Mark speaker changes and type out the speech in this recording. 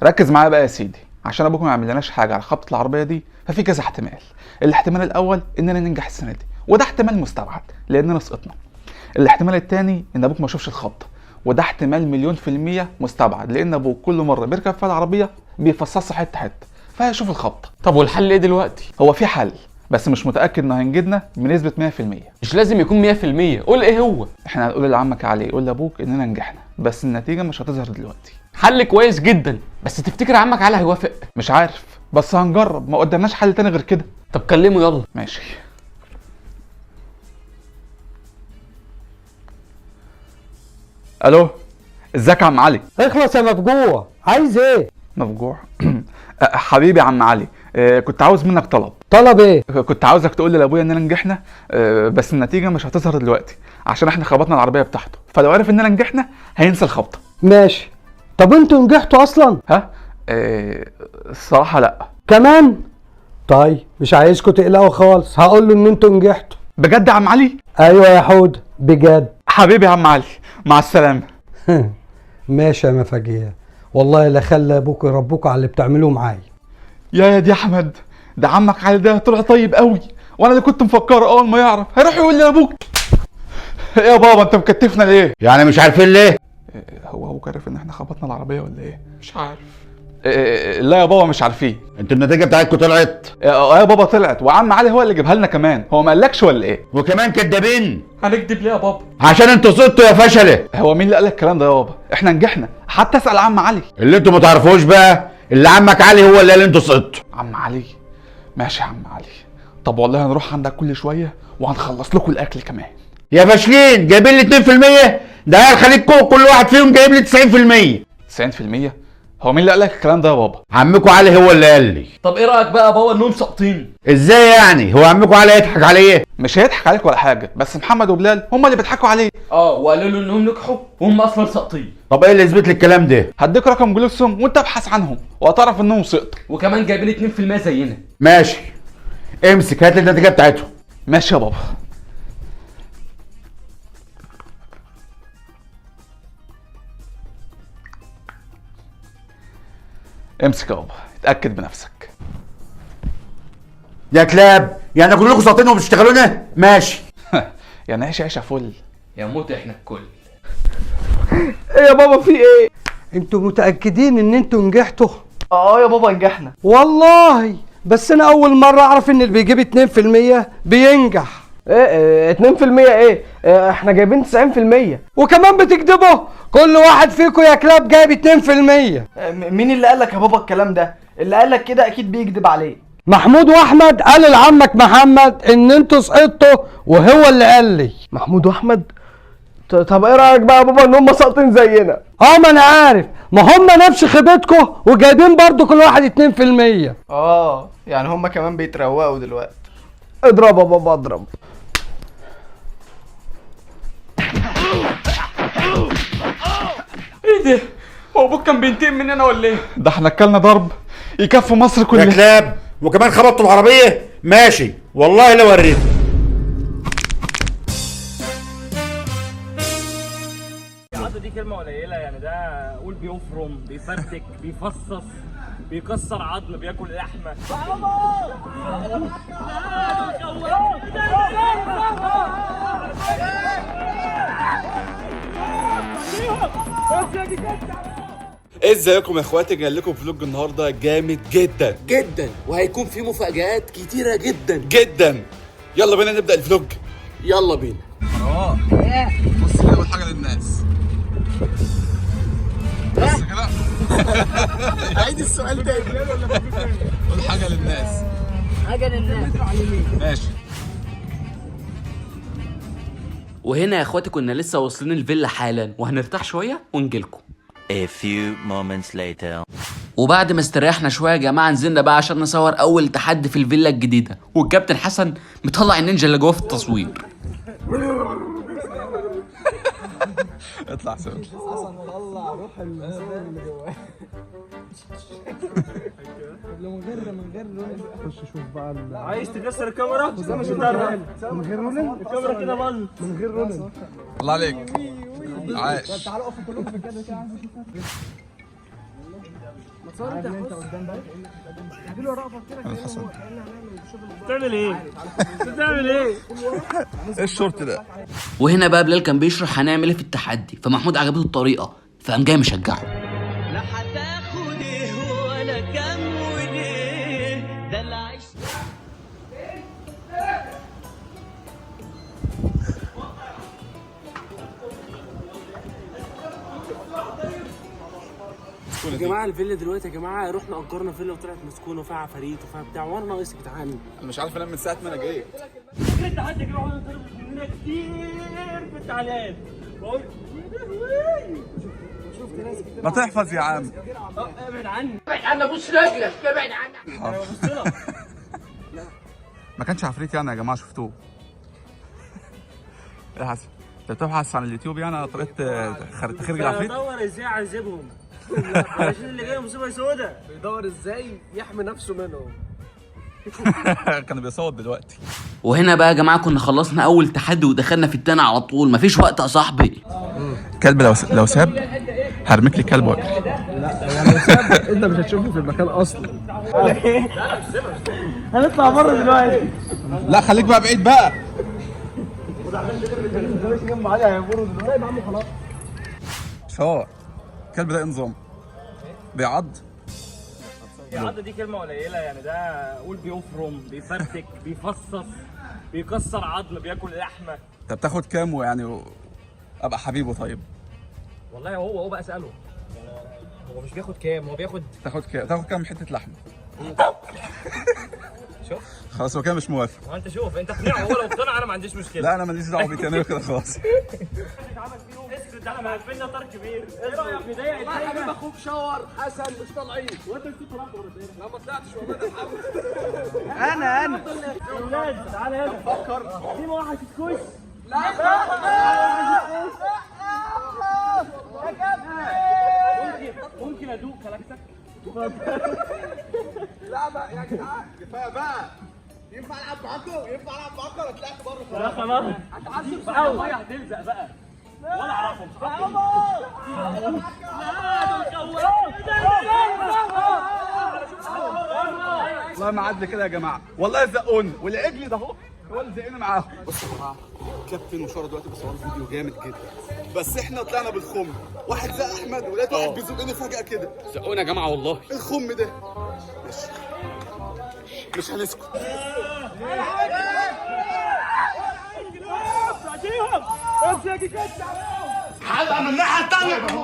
Speaker 1: ركز معايا بقى يا سيدي، عشان ابوك ما يعملناش حاجه على خبطه العربيه دي. ففي كذا احتمال. الاحتمال الاول اننا ننجح السنه دي، وده احتمال مستبعد لاننا سقطنا. الاحتمال الثاني ان ابوك ما يشوفش الخبطه، وده احتمال مليون في المية مستبعد، لان ابوك كل مره بيركب فيها العربيه بيفصصها حته حته فهيشوف الخبطه.
Speaker 2: طب والحل ايه دلوقتي؟
Speaker 1: هو في حل، بس مش متاكد انه هينجدنا بنسبه 100%.
Speaker 2: مش لازم يكون 100%، قول ايه هو.
Speaker 1: احنا هنقول لعمك علي قول لابوك اننا نجحنا، بس النتيجه مش هتظهر دلوقتي.
Speaker 2: حل كويس جدا، بس تفتكر عمك علي هيوافق؟
Speaker 1: مش عارف، بس هنجرب، ما قدامناش حل تاني غير كده.
Speaker 2: طب كلمه يلا.
Speaker 1: ماشي. الو، ازيك يا عم علي؟
Speaker 3: اخلص يا مفجوع، عايز ايه؟
Speaker 1: مفجوع؟ حبيبي يا عم علي، كنت عاوز منك طلب.
Speaker 3: طلب ايه؟
Speaker 1: كنت عاوزك تقول لابويا اننا نجحنا، بس النتيجه مش هتظهر دلوقتي عشان احنا خبطنا العربيه بتاعته، فلو عرف اننا نجحنا هينسى الخبطه.
Speaker 3: ماشي. طب انتوا نجحتوا اصلا؟
Speaker 1: ها؟ الصراحه لا.
Speaker 3: كمان؟ طيب مش عايزكم تقلقوا خالص، هقول له ان انتوا نجحتوا.
Speaker 1: بجد يا عم علي؟
Speaker 3: ايوه يا حود بجد.
Speaker 1: حبيبي يا عم علي، مع السلامه.
Speaker 3: ماشي يا مفاجئ، والله لا خلى ابوك يربوكوا على اللي بتعملوه معايا.
Speaker 1: يا دي احمد، ده عمك علي ده طلع طيب قوي، وانا اللي كنت مفكره اول ما يعرف هيروح يقول لي لابوك. ايه يا بابا انت مكتفنا ليه؟
Speaker 4: يعني مش عارفين ليه؟
Speaker 1: هو ابوك عارف ان احنا خبطنا العربيه ولا ايه؟ مش عارف. لا يا بابا مش عارفين.
Speaker 4: انتوا النتيجه بتاعتكم طلعت؟
Speaker 1: يا بابا طلعت، وعم علي هو اللي جابها لنا كمان. هو ما قالكش ولا ايه؟
Speaker 4: وكمان كدابين؟
Speaker 2: هنكدب ليه يا بابا؟
Speaker 4: عشان انتوا صدتوا يا فشله.
Speaker 1: هو مين اللي قال لك الكلام ده يا بابا؟ احنا نجحنا، حتى اسال عم علي.
Speaker 4: اللي انتوا ما تعرفوش بقى، اللي عمك علي هو اللي قال انتوا صدتوا.
Speaker 1: عم علي؟ ماشي يا عم علي. طب والله هنروح عندك كل شويه وهنخلص لكم الاكل كمان.
Speaker 4: يا فاشلين، جايبين لي 2%؟ ده عيال خليجكم كل واحد فيهم جايب لي 90%.
Speaker 1: 90%؟ هو مين اللي قال لك الكلام ده يا بابا؟
Speaker 4: عمكم علي هو اللي قال لي.
Speaker 2: طب ايه رايك بقى يا بابا انهم ساقطين؟
Speaker 4: ازاي يعني؟ هو عمكم علي يضحك عليا؟
Speaker 1: مش هيضحك عليك ولا حاجه، بس محمد وبلال هم اللي بيضحكوا عليه.
Speaker 2: وقالوا له انهم نجحوا وهم اصلا ساقطين.
Speaker 4: طب ايه اللي يثبت لي الكلام ده؟
Speaker 1: هديك رقم جلوسهم وانت ابحث عنهم وهتعرف انهم سقطوا.
Speaker 2: وكمان جايبين 2% زينا.
Speaker 4: ماشي، امسك هات لي النتيجه بتاعتهم.
Speaker 1: ماشي يا بابا. امسك يا بابا، اتاكد بنفسك.
Speaker 4: يا كلاب، يعني كلكم ساقطين وبتشتغلونا؟ ماشي.
Speaker 1: يعني عيش عيشه فل.
Speaker 2: يا موت احنا الكل.
Speaker 5: ايه يا بابا في ايه؟
Speaker 3: انتوا متأكدين ان انتوا نجحتوا؟
Speaker 5: اه يا بابا نجحنا
Speaker 3: والله بس انا اول مرة اعرف ان اللي بيجيب 2% بينجح.
Speaker 5: ايه 2% ايه؟ احنا جايبين 90%.
Speaker 3: وكمان بتكذبوا؟ كل واحد فيكم يا كلاب جايب 2%.
Speaker 5: مين اللي قالك يا بابا الكلام ده؟ اللي قالك كده اكيد بيكذب عليه.
Speaker 3: محمود واحمد قال لعمك محمد ان انتوا سقطتوا، وهو اللي قال لي.
Speaker 5: محمود واحمد؟ طب ايه رايك بقى يا بابا ان هم ساقطين زينا؟
Speaker 3: ما انا عارف، ما هم نفس خيبتكم وجايبين برضو كل واحد 2%.
Speaker 5: يعني هم كمان بيتروقوا دلوقتي. اضرب يا بابا اضرب.
Speaker 2: ايه ده؟ هو ابوك كان بينتقم مننا ولا ايه؟
Speaker 1: ده احنا اكلنا ضرب يكفي مصر
Speaker 4: يا
Speaker 1: كلها.
Speaker 4: كلاب، وكمان خبطتوا العربيه؟ ماشي والله لو وريتكم.
Speaker 6: العضة دي كلمة قليلة، يعني ده قول بيفرم، بيفرتك، بيفصص، بيكسر عظم، بياكل لحمة.
Speaker 1: ازيكم يا اخواتي؟ جاي لكم فلوج النهارده جامد جدا
Speaker 2: جدا، وهيكون في مفاجآت كتيرة جدا
Speaker 1: جدا. يلا بينا نبدا الفلوج.
Speaker 2: يلا بينا.
Speaker 1: بص كده، اول حاجه للناس. بس كده. عيد السؤال تاني. قول حاجه للناس.
Speaker 7: حاجة للناس.
Speaker 1: ماشي.
Speaker 2: وهنا يا اخواتي كنا لسه واصلين الفيلا حالا، وهنرتاح شويه ونجيلكم.
Speaker 8: A few moments later.
Speaker 2: وبعد ما استريحنا شويه يا جماعه نزلنا بقى عشان نصور اول تحدي في الفيلا الجديده، والكابتن حسن مطلع النينجا اللي جوه في التصوير.
Speaker 1: اطلع سوا.
Speaker 5: طلع روح المصور اللي جواه. من غير خش شوف بقى
Speaker 6: عايز تكسر الكاميرا؟
Speaker 5: من غير رولن.
Speaker 6: الكاميرا كده باظت.
Speaker 5: من غير رولن.
Speaker 1: الله عليك. عاش.
Speaker 5: تعالوا اقفوا كلكم في كده عايز اشوفها.
Speaker 6: بتعمل ايه؟ بتعمل ايه؟
Speaker 1: ايه الشورت ده؟
Speaker 2: وهنا بقى بلال كان بيشرح هنعمل ايه في التحدي، فمحمود عجبته الطريقه فقام جاي مشجعه.
Speaker 7: لا هتاخد ايه ولا كام وليه ده اللي عايش.
Speaker 9: يا جماعه الفيلا دلوقتي يا جماعه رحنا اجرنا فيلا وطلعت مسكونه وفيها عفاريت وفيها بتاع وانا ناقص يا جدعان.
Speaker 1: مش عارف انام من ساعه ما انا جاي.
Speaker 6: التحدي كده واحد طلب مننا كتير في التعليقات بقول شفت ناس كتير.
Speaker 1: ما تحفظ يا عم.
Speaker 6: ابعد عني.
Speaker 7: بص رجلك ابعد عني.
Speaker 6: انا ببص لك.
Speaker 1: ما كانش عفريت يعني يا جماعه، شفتوه. ايه يا حسن؟ انت بتبحث عن اليوتيوب يعني على طريقه تخرج العفريت؟
Speaker 6: بدور ازاي اعذبهم علشان اللي جاي مصيبه سودا.
Speaker 5: بيدور ازاي يحمي نفسه منهم.
Speaker 1: كانوا بيصوت دلوقتي.
Speaker 2: وهنا بقى يا جماعه كنا خلصنا اول تحدي ودخلنا في التاني على طول، مفيش وقت يا صاحبي.
Speaker 1: كلب لو ساب هرميك لي كلب واكل.
Speaker 5: لا لو ساب انت مش هتشوفه في المكان اصلا.
Speaker 6: هنطلع بره دلوقتي.
Speaker 1: لا خليك بقى بعيد بقى. شو الكلب ده نظام بيعض.
Speaker 6: العضة دي كلمة قليلة يعني، ده قول بيفرم بيفرتك بيفصص بيكسر عظم بياكل لحمة.
Speaker 1: انت بتاخد كام ويعني ابقى حبيبه؟ طيب
Speaker 6: والله هو بقى اسأله، هو مش بياخد كام، هو بياخد
Speaker 1: تاخد كام حته لحمه؟
Speaker 6: شوف
Speaker 1: خلاص هو كده مش موافق.
Speaker 6: هو انت شوف انت اقنعه، هو لو اقتنع انا ما عنديش مشكلة.
Speaker 1: لا انا ماليش دعوه بيك، انا كده خلاص.
Speaker 6: اتعمل فيهم اسكت، احنا مقفلنا طار كبير. ايه رايك نضايق الحاجة؟
Speaker 5: اخوك شاور حسن مش طالعين. وانت مش طلعت مرتين؟ لا ما طلعتش والله. انا
Speaker 6: يا ولاد تعالى هنا فكر في واحد الكوش. ممكن ادوق كلاكتك؟
Speaker 5: لا بقى يا جدعان كفايه بقى. ينفع العب معاكم؟ ولا طلعت بره؟
Speaker 6: لا خلاص هتعذب بقى والله، هتلزق بقى ولا اعرفهم.
Speaker 1: والله ما عدل كده يا جماعه، والله زقوني والعجل ده اهو هو اللي زقنا معاهم. بصوا يا جماعه كابتن وشاره دلوقتي بيصوروا فيديو جامد جدا، بس احنا طلعنا بالخم. واحد زق احمد ولقيت واحد بيزقني فجاه كده.
Speaker 9: زقونا يا جماعه والله.
Speaker 1: الخم ده مش هنسكت.
Speaker 6: هبقى من الناحيه الثانيه.